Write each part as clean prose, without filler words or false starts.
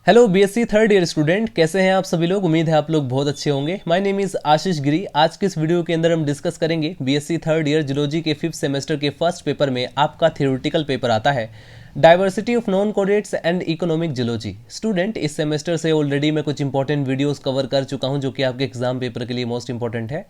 Hello BSc third year student, कैसे हैं आप सभी लोग। उम्मीद है आप लोग बहुत अच्छे होंगे। माय नेम इज़ आशीष गिरी। आज के इस वीडियो के अंदर हम डिस्कस करेंगे बीएससी थर्ड ईयर जियोलॉजी के 5th सेमेस्टर के फर्स्ट पेपर में आपका थ्योरेटिकल पेपर आता है diversity of non coordinates and economic geology. Student, इस सेमेस्टर से ऑलरेडी मैं कुछ इंपॉर्टेंट वीडियोज़ कवर कर चुका हूँ जो कि आपके एग्जाम पेपर के लिए मोस्ट इंपॉर्टेंट है।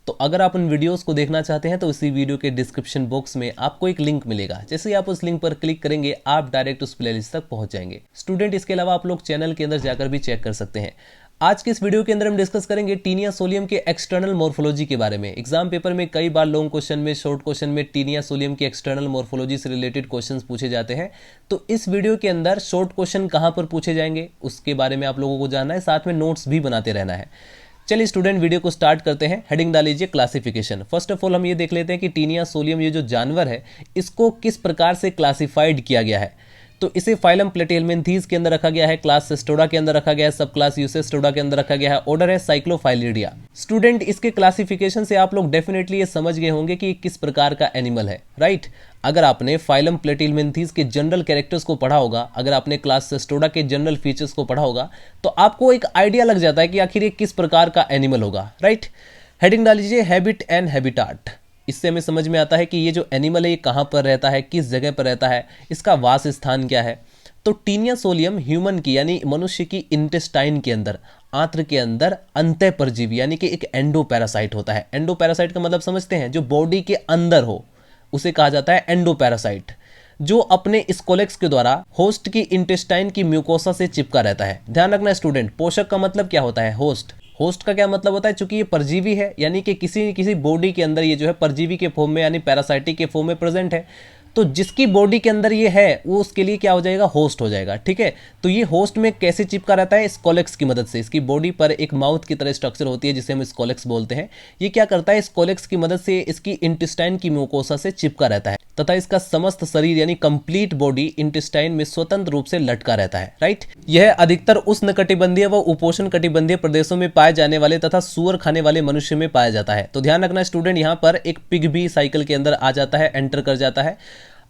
तो अगर आप उन वीडियोस को देखना चाहते हैं तो इसी वीडियो के डिस्क्रिप्शन बॉक्स में आपको एक लिंक मिलेगा। जैसे ही आप उस लिंक पर क्लिक करेंगे आप डायरेक्ट उस प्लेलिस्ट तक पहुंच जाएंगे। स्टूडेंट, इसके अलावा आप लोग चैनल के अंदर जाकर भी चेक कर सकते हैं। आज के इस वीडियो के अंदर हम डिस्कस करेंगे टीनिया सोलियम के एक्सटर्नल मॉर्फोलॉजी के बारे में। एग्जाम पेपर में कई बार लॉन्ग क्वेश्चन में, शॉर्ट क्वेश्चन में टीनिया सोलियम के एक्सटर्नल मॉर्फोलॉजी से रिलेटेड क्वेश्चंस पूछे जाते हैं। तो इस वीडियो के अंदर शॉर्ट क्वेश्चन कहां पर पूछे जाएंगे उसके बारे में आप लोगों को जानना है, साथ में नोट्स भी बनाते रहना है। चलिए स्टूडेंट, वीडियो को स्टार्ट करते हैं। हेडिंग डाल लीजिए क्लासिफिकेशन। फर्स्ट ऑफ ऑल हम ये देख लेते हैं कि टीनिया सोलियम ये जो जानवर है इसको किस प्रकार से क्लासिफाइड किया गया है। तो इसे फाइलम प्लेटिहेल्मिन्थीज के अंदर रखा गया है, क्लास सिस्टोडा के अंदर रखा गया है, सब क्लास यूसेस्टोडा के अंदर रखा गया है, ऑर्डर है साइक्लोफाइलिडिया। स्टूडेंट, इसके क्लासिफिकेशन से आप लोग डेफिनेटली ये समझ गए होंगे कि किस प्रकार का एनिमल है, राइट। अगर आपने फाइलम प्लेटिहेल्मिन्थीज के जनरल कैरेक्टर्स को पढ़ा होगा, अगर आपने क्लास सिस्टोडा के जनरल फीचर्स को पढ़ा होगा तो आपको एक आइडिया लग जाता है कि आखिर ये किस प्रकार का एनिमल होगा, राइट। हेडिंग डाल लीजिए हैबिट एंड हैबिटाट। इससे हमें समझ में आता है कि ये जो एनिमल है ये कहाँ पर रहता है, किस जगह पर रहता है, इसका वास स्थान क्या है। तो टीनिया सोलियम ह्यूमन की यानी मनुष्य की इंटेस्टाइन के अंदर, आंत्र के अंदर अंतः परजीवी यानी कि एक एंडोपैरासाइट होता है। एंडोपैरासाइट का मतलब समझते हैं, जो बॉडी के अंदर हो उसे कहा जाता है एंडोपैरासाइट, जो अपने स्कोलेक्स के द्वारा होस्ट की इंटेस्टाइन की म्यूकोसा से चिपका रहता है। ध्यान रखना स्टूडेंट, पोषक का मतलब क्या होता है, होस्ट। होस्ट का क्या मतलब होता है, चूंकि ये परजीवी है यानी कि किसी बॉडी के अंदर ये जो है परजीवी के फॉर्म में यानी पैरासाइटिक के फॉर्म में प्रेजेंट है, तो जिसकी बॉडी के अंदर ये है वो उसके लिए क्या हो जाएगा, होस्ट हो जाएगा, ठीक है। तो ये होस्ट में कैसे चिपका रहता है, स्कोलेक्स की मदद से। इसकी बॉडी पर एक माउथ की तरह स्ट्रक्चर होती है जिसे हम स्कोलेक्स बोलते हैं। ये क्या करता है, स्कोलेक्स की मदद से इसकी इंटेस्टाइन की म्यूकोसा से चिपका रहता है तथा इसका समस्त शरीर यानी कंप्लीट बॉडी इंटेस्टाइन में स्वतंत्र रूप से लटका रहता है, राइट। यह अधिकतर उष्णकटिबंधीय व उपोष्ण कटिबंधीय प्रदेशों में पाए जाने वाले तथा सूअर खाने वाले मनुष्य में पाया जाता है। तो ध्यान रखना स्टूडेंट, यहाँ पर एक पिग भी साइकिल के अंदर आ जाता है, एंटर कर जाता है।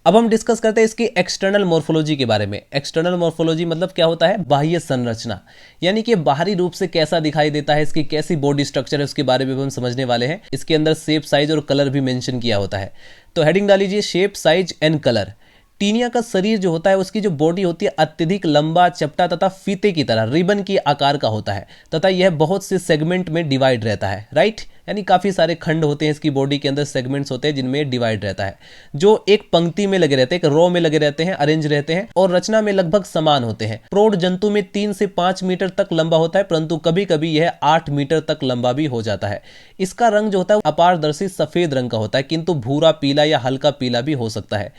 अब हम डिस्कस करते हैं इसकी एक्सटर्नल मॉर्फोलॉजी के बारे में। एक्सटर्नल मॉर्फोलॉजी मतलब क्या होता है, बाह्य संरचना, यानी कि बाहरी रूप से कैसा दिखाई देता है, इसकी कैसी बॉडी स्ट्रक्चर है उसके बारे में भी हम समझने वाले हैं। इसके अंदर शेप, साइज और कलर भी मेंशन किया होता है। तो हेडिंग डाल लीजिए शेप, साइज एंड कलर। टीनिया का शरीर जो होता है उसकी जो बॉडी होती है अत्यधिक लंबा, चपटा तथा फीते की तरह रिबन के आकार का होता है तथा यह बहुत से सेगमेंट में डिवाइड रहता है, राइट। यानी काफ़ी सारे खंड होते हैं इसकी बॉडी के अंदर, सेगमेंट्स होते हैं जिनमें डिवाइड रहता है, जो एक पंक्ति में लगे रहते हैं, एक रो में लगे रहते हैं, अरेंज रहते हैं और रचना में लगभग समान होते हैं। प्रौढ़ जंतु में 3 से 5 मीटर तक लंबा होता है, परंतु कभी कभी यह 8 मीटर तक लंबा भी हो जाता है। इसका रंग जो होता है अपारदर्शी सफेद रंग का होता है, किंतु भूरा, पीला या हल्का पीला भी हो सकता है।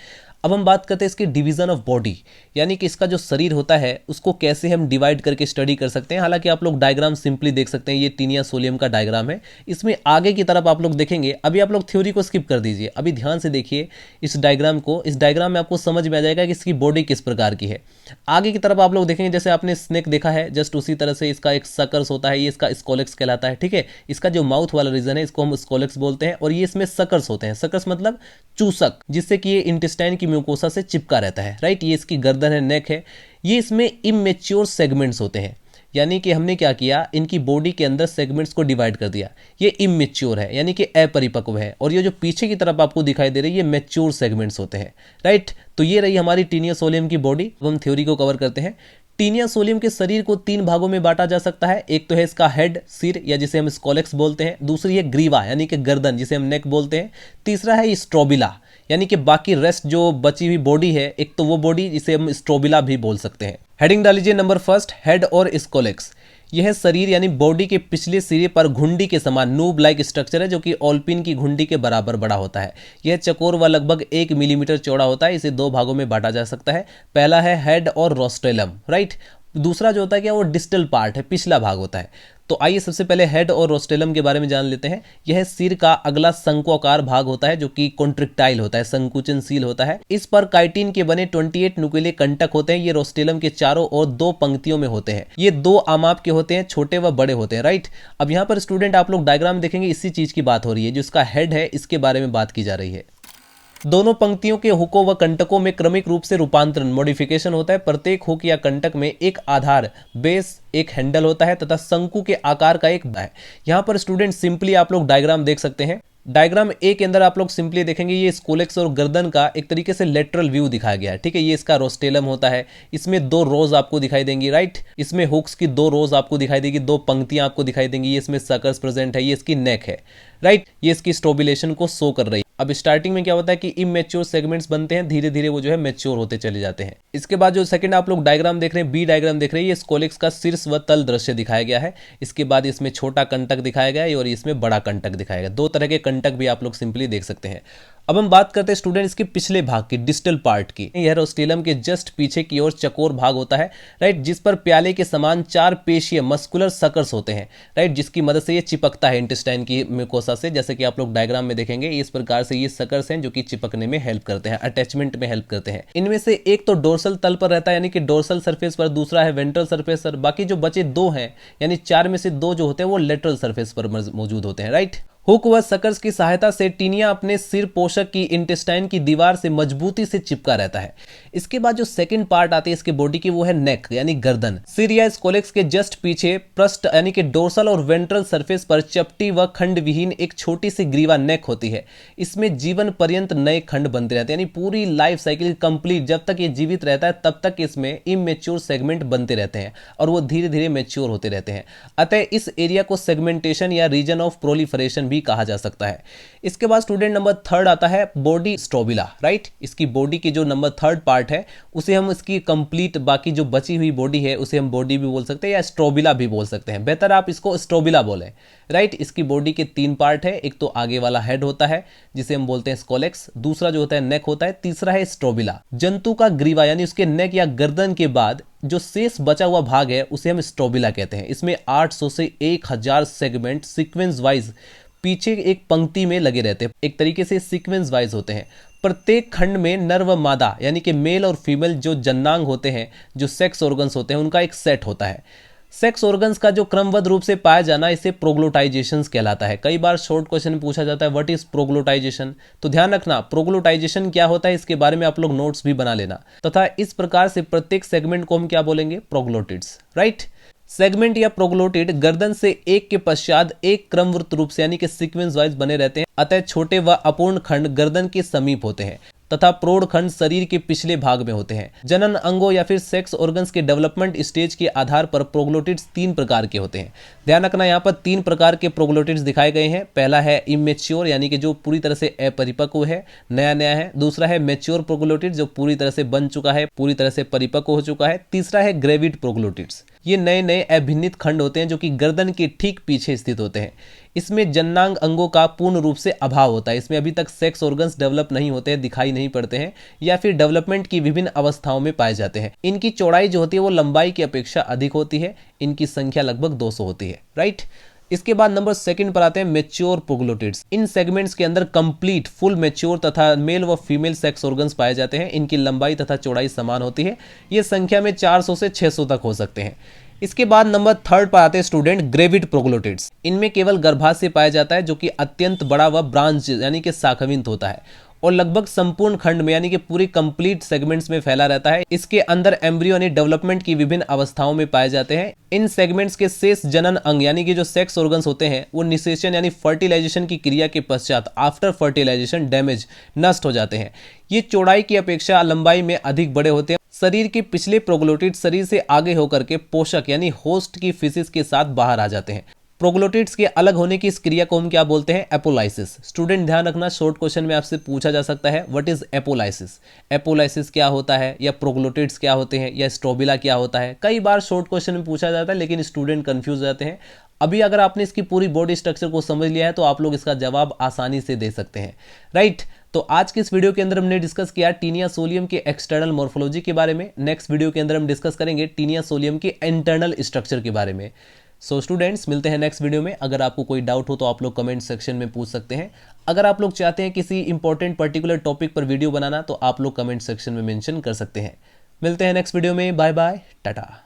अब हम बात करते हैं इसकी डिवीजन ऑफ बॉडी, यानी कि इसका जो शरीर होता है उसको कैसे हम डिवाइड करके स्टडी कर सकते हैं। हालांकि आप लोग डायग्राम सिंपली देख सकते हैं, ये टीनिया सोलियम का डायग्राम है। इसमें आगे की तरफ आप लोग देखेंगे, अभी आप लोग थ्योरी को स्किप कर दीजिए, अभी ध्यान से देखिए इस डायग्राम को। इस डायग्राम में आपको समझ में आ जाएगा कि इसकी बॉडी किस प्रकार की है। आगे की तरफ आप लोग देखेंगे, जैसे आपने स्नेक देखा है, जस्ट उसी तरह से इसका एक सकर्स होता है, ये इसका स्कोलेक्स कहलाता है, ठीक है। इसका जो माउथ वाला रीजन है इसको हम स्कोलेक्स बोलते हैं और ये इसमें सकर्स होते हैं। सकर्स मतलब चूसक, जिससे कि ये इंटेस्टाइन की म्यूकोसा से चिपका रहता है, राइट। ये इसकी गर्दन है, नेक है। ये इसमें इमेच्योर सेगमेंट्स होते हैं, यानी कि हमने क्या किया, इनकी बॉडी के अंदर सेगमेंट्स को डिवाइड कर दिया। ये इमेच्योर है यानी कि अपरिपक्व है, और ये जो पीछे की तरफ आपको दिखाई दे रही है ये मैच्योर सेगमेंट्स होते हैं, राइट। तो ये रही हमारी टीनिया सोलियम की बॉडी। अब हम थ्योरी को कवर करते हैं। टीनिया सोलियम के शरीर को 3 भागों में बांटा जा सकता है। एक तो है इसका हेड, सिर या जिसे हम स्कोलेक्स बोलते हैं। दूसरी है ग्रीवा यानी कि गर्दन, जिसे हम नेक बोलते हैं। तीसरा है स्ट्रोबिला, यानी कि बाकी रेस्ट जो बची हुई बॉडी है, एक तो वो बॉडी जिसे हम स्ट्रोबिला भी बोल सकते हैं। हेडिंग डाल लीजिए नंबर फर्स्ट, हेड और स्कोलेक्स। यह शरीर यानी बॉडी के पिछले सिरे पर घुंडी के समान नूब लाइक स्ट्रक्चर है, जो कि ऑल्पिन की घुंडी के बराबर बड़ा होता है। यह चकोर व लगभग 1 मिलीमीटर चौड़ा होता है। इसे 2 भागों में बांटा जा सकता है। पहला है हेड और रोस्टेलम, राइट। दूसरा जो होता है क्या, वो डिस्टल पार्ट है, पिछला भाग होता है। तो आइए सबसे पहले हेड और रोस्टेलम के बारे में जान लेते हैं। यह सिर का अगला शंक्वाकार भाग होता है जो कि कॉन्ट्रिक्टाइल होता है, संकुचनशील होता है। इस पर काइटिन के बने 28 नुकीले कंटक होते हैं। ये रोस्टेलम के चारों ओर 2 पंक्तियों में होते हैं। ये 2 आमाप के होते हैं, छोटे व बड़े होते हैं, राइट। अब यहाँ पर स्टूडेंट आप लोग डायग्राम देखेंगे, इसी चीज की बात हो रही है। जो इसका हेड है इसके बारे में बात की जा रही है। दोनों पंक्तियों के हुकों व कंटकों में क्रमिक रूप से रूपांतरण मॉडिफिकेशन होता है। प्रत्येक हुक या कंटक में एक आधार बेस, एक हैंडल होता है तथा शंकु के आकार का एक है। यहाँ पर स्टूडेंट सिंपली आप लोग डायग्राम देख सकते हैं। डायग्राम ए के अंदर आप लोग सिंपली देखेंगे ये स्कोलेक्स और गर्दन का एक तरीके से लेटरल व्यू दिखाया गया है। ठीक है, ये इसका रोस्टेलम होता है। इसमें दो रोज आपको दिखाई देंगी, राइट। इसमें हुक्स की दो रोज आपको दिखाई देगी, दो पंक्तियां आपको दिखाई देंगी। ये इसमें सकर्स प्रेजेंट है, ये इसकी नेक है, राइट। ये इसकी स्टोबिलेशन को शो कर रही है। अब स्टार्टिंग में क्या होता है कि इमेच्योर सेगमेंट्स बनते हैं, धीरे धीरे वो जो है मैच्योर होते चले जाते हैं। इसके बाद जो सेकंड आप लोग डायग्राम देख रहे हैं, बी डायग्राम देख रहे हैं, ये स्कोलेक्स का शीर्ष व तल दृश्य दिखाया गया है। इसके बाद इसमें छोटा कंटक दिखाया गया है और इसमें बड़ा कंटक दिखाया गया है। दो तरह के कंटक भी आप लोग सिंपली देख सकते हैं। अब हम बात करते हैं स्टूडेंट इसके पिछले भाग की, डिस्टल पार्ट की। यह रोस्टेलम के जस्ट पीछे की ओर चकोर भाग होता है, राइट, जिस पर प्याले के समान चार पेशीय मस्कुलर सकर्स होते हैं, राइट, जिसकी मदद से ये चिपकता है इंटेस्टाइन की म्यूकोसा से। जैसे कि आप लोग डायग्राम में देखेंगे, इस प्रकार से ये सकर्स हैं जो कि चिपकने में हेल्प करते हैं, अटैचमेंट में हेल्प करते हैं। इनमें से एक तो डोर्सल तल पर रहता है यानी कि डोर्सल सरफेस पर, दूसरा है वेंट्रल सरफेस पर। बाकी जो बचे दो हैं यानी चार में से दो जो होते हैं वो लेटरल सरफेस पर मौजूद होते हैं, राइट। हुक व सकर्स की सहायता से टीनिया अपने सिर पोषक की इंटेस्टाइन की दीवार से मजबूती से चिपका रहता है। इसके बाद जो सेकंड पार्ट आती है इसके बॉडी की वो है नेक यानी गर्दन। सिर या स्कोलेक्स के जस्ट पीछे पृष्ठ यानी कि डोर्सल और वेंट्रल सरफेस पर चपटी व खंड विहीन एक छोटी सी ग्रीवा नेक होती है। इसमें जीवन पर्यंत नए खंड बनते रहते हैं यानी पूरी लाइफ साइकिल कंप्लीट, जब तक ये जीवित रहता है तब तक इसमें इमेच्योर सेगमेंट बनते रहते हैं और वो धीरे धीरे मैच्योर होते रहते हैं। अतः इस एरिया को सेगमेंटेशन या रीजन ऑफ प्रोलिफरेशन कहा जा सकता है। इसके बाद स्टूडेंट नंबर थर्ड आता है बॉडी स्ट्रोबिला, राइट। इसकी बॉडी की जो नंबर थर्ड पार्ट है उसे हम इसकी कंप्लीट बाकी जो बची हुई बॉडी है उसे हम बॉडी भी बोल सकते हैं या स्ट्रोबिला भी बोल सकते हैं। बेहतर आप इसको स्ट्रोबिला बोलें, राइट। इसकी बॉडी के तीन पार्ट है, एक तो आगे वाला हेड होता है जिसे हम बोलते हैं स्कोलेक्स, दूसरा जो होता है नेक होता है, तीसरा है स्ट्रोबिला। जंतु का ग्रीवा यानी उसके नेक या गर्दन के बाद जो शेष बचा हुआ भाग है उसे हम स्ट्रोबिला कहते हैं। इसमें 800 से 1000 सेगमेंट सीक्वेंस वाइज पीछे एक पंक्ति में लगे रहते हैं, एक तरीके से सीक्वेंस वाइज होते हैं। प्रत्येक खंड में नर व मादा यानी कि मेल और फीमेल जो जन्नांग होते हैं, जो सेक्स ऑर्गन्स होते हैं, उनका एक सेट होता है। सेक्स ऑर्गन्स का जो क्रमबद्ध रूप से पाया जाना इसे प्रोग्लोटाइजेशन कहलाता है। कई बार शॉर्ट क्वेश्चन में पूछा जाता है व्हाट इज प्रोग्लोटाइजेशन, तो ध्यान रखना प्रोग्लोटाइजेशन क्या होता है इसके बारे में आप लोग नोट्स भी बना लेना। तथा इस प्रकार से प्रत्येक सेगमेंट को हम क्या बोलेंगे, प्रोग्लोटिड्स, राइट। सेगमेंट या प्रोग्लोटिड गर्दन से एक के पश्चात एक क्रमवृत्त रूप से यानी कि सीक्वेंस वाइज बने रहते हैं। अतः छोटे व अपूर्ण खंड गर्दन के समीप होते हैं तथा प्रौढ़ खंड शरीर के पिछले भाग में होते हैं। जनन अंगों या फिर सेक्स ऑर्गन्स के डेवलपमेंट स्टेज के आधार पर प्रोग्लोटिड्स तीन प्रकार के होते हैं। ध्यान रखना यहाँ पर तीन प्रकार के प्रोग्लोटिड्स दिखाए गए हैं। पहला है इमेच्योर यानी कि जो पूरी तरह से अपरिपक्व है, नया नया है। दूसरा है मैच्योर प्रोग्लोटिड्स जो पूरी तरह से बन चुका है, पूरी तरह से परिपक्व हो चुका है। तीसरा है ग्रेविड प्रोग्लोटिड्स, ये नए नए अभिन्नित खंड होते हैं जो कि गर्दन के ठीक पीछे स्थित होते हैं। इसमें जन्नांग अंगों का पूर्ण रूप से अभाव होता है। इसमें अभी तक सेक्स ऑर्गन्स डेवलप नहीं होते हैं, दिखाई नहीं पड़ते हैं या फिर डेवलपमेंट की विभिन्न अवस्थाओं में पाए जाते हैं। इनकी चौड़ाई जो होती है वो लंबाई की अपेक्षा अधिक होती है। इनकी संख्या लगभग 200 होती है, राइट। इसके बाद नंबर सेकंड पर आते हैं मैच्योर प्रोग्लोटिड्स। इन सेगमेंट्स के अंदर कंप्लीट फुल मैच्योर तथा मेल व फीमेल सेक्स ऑर्गन्स पाए जाते हैं। इनकी लंबाई तथा चौड़ाई समान होती है। ये संख्या में 400 से 600 तक हो सकते हैं। इसके बाद नंबर थर्ड पर आते हैं स्टूडेंट ग्रेविड प्रोग्लोटिड्स। इनमें केवल गर्भाशय पाया जाता है जो कि अत्यंत बड़ा व ब्रांच यानी कि शाखाविंत होता है और लगभग संपूर्ण खंड में यानी कि पूरी कंप्लीट सेगमेंट्स में फैला रहता है। इसके अंदर एम्ब्रियो यानी डेवलपमेंट की विभिन्न अवस्थाओं में पाए जाते हैं। इन सेगमेंट्स के शेष जनन अंग यानी कि जो सेक्स ऑर्गन्स होते हैं वो निषेचन यानी फर्टिलाइजेशन की क्रिया के पश्चात आफ्टर फर्टिलाइजेशन डैमेज नष्ट हो जाते हैं। ये चौड़ाई की अपेक्षा लंबाई में अधिक बड़े होते हैं। शरीर के पिछले प्रोग्लोटिड शरीर से आगे होकर के पोषक यानी होस्ट की फिसिस के साथ बाहर आ जाते हैं। प्रोग्लोटिड्स के अलग होने की इस क्रिया को हम क्या बोलते हैं, एपोलाइसिस। स्टूडेंट ध्यान रखना शॉर्ट क्वेश्चन में आपसे पूछा जा सकता है व्हाट इज एपोलाइसिस। एपोलाइसिस क्या होता है या प्रोग्लोटिड्स क्या होते हैं या स्ट्रोबिला क्या होता है, कई बार शॉर्ट क्वेश्चन में पूछा जाता है लेकिन स्टूडेंट कंफ्यूज हो जाते हैं। अभी अगर आपने इसकी पूरी बॉडी स्ट्रक्चर को समझ लिया है तो आप लोग इसका जवाब आसानी से दे सकते हैं, राइट। तो आज के इस वीडियो के अंदर हमने डिस्कस किया टीनिया सोलियम के एक्सटर्नल मॉर्फोलॉजी के बारे में। नेक्स्ट वीडियो के अंदर हम डिस्कस करेंगे टीनिया सोलियम के इंटरनल स्ट्रक्चर के बारे में। सो स्टूडेंट्स मिलते हैं नेक्स्ट वीडियो में। अगर आपको कोई डाउट हो तो आप लोग कमेंट सेक्शन में पूछ सकते हैं। अगर आप लोग चाहते हैं किसी इंपॉर्टेंट पर्टिकुलर टॉपिक पर वीडियो बनाना तो आप लोग कमेंट सेक्शन में मेंशन कर सकते हैं। मिलते हैं नेक्स्ट वीडियो में। Bye bye, Tata.